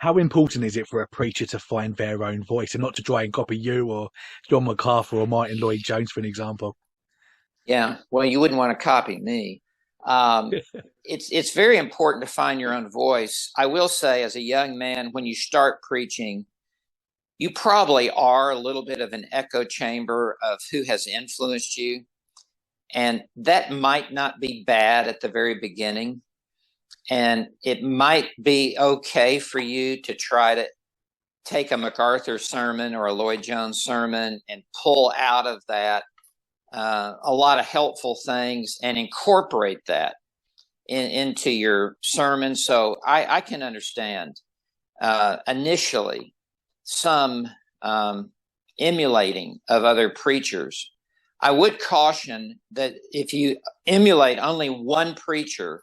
How important is it for a preacher to find their own voice and not to try and copy you or John MacArthur or Martin Lloyd-Jones, for an example? Yeah, well, you wouldn't want to copy me. Um, it's very important to find your own voice. I will say, as a young man, when you start preaching, you probably are a little bit of an echo chamber of who has influenced you. And that might not be bad at the very beginning. And it might be okay for you to try to take a MacArthur sermon or a Lloyd Jones sermon and pull out of that a lot of helpful things and incorporate that into your sermon. So I can understand initially some emulating of other preachers. I would caution that if you emulate only one preacher,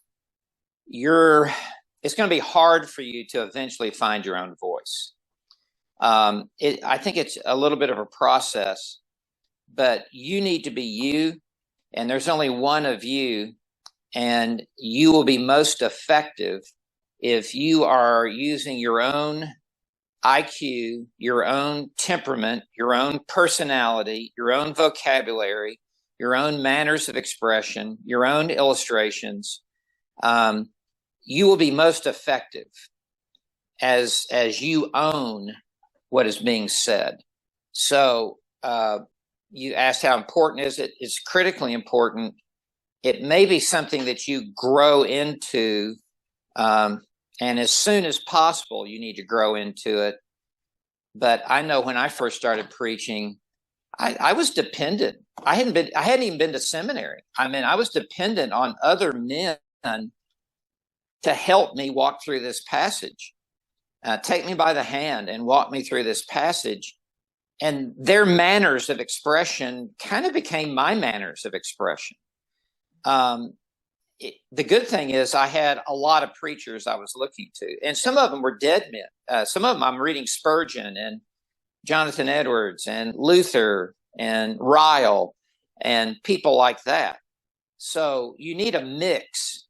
it's going to be hard for you to eventually find your own voice. I think it's a little bit of a process, but you need to be you, and there's only one of you, and you will be most effective if you are using your own IQ, your own temperament, your own personality, your own vocabulary, your own manners of expression, your own illustrations. You will be most effective as you own what is being said. So you asked how important is it? It's critically important. It may be something that you grow into, and as soon as possible, you need to grow into it. But I know when I first started preaching, I was dependent. I hadn't even been to seminary. I mean, I was dependent on other men to help me walk through this passage, take me by the hand and walk me through this passage. And their manners of expression kind of became my manners of expression. The good thing is I had a lot of preachers I was looking to, and some of them were dead men. Some of them I'm reading Spurgeon and Jonathan Edwards and Luther and Ryle and people like that. So you need a mix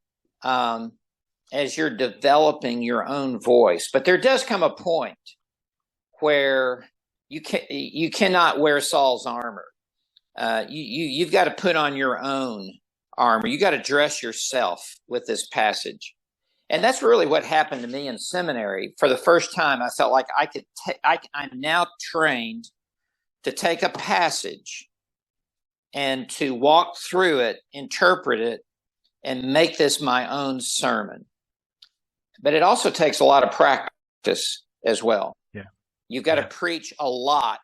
as you're developing your own voice. But there does come a point where you cannot wear Saul's armor. You've got to put on your own armor. You got to dress yourself with this passage. And that's really what happened to me in seminary. For the first time, I felt like I'm now trained to take a passage and to walk through it, interpret it, and make this my own sermon. But it also takes a lot of practice as well. Yeah. You've got to preach a lot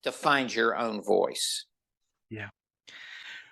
to find your own voice. Yeah.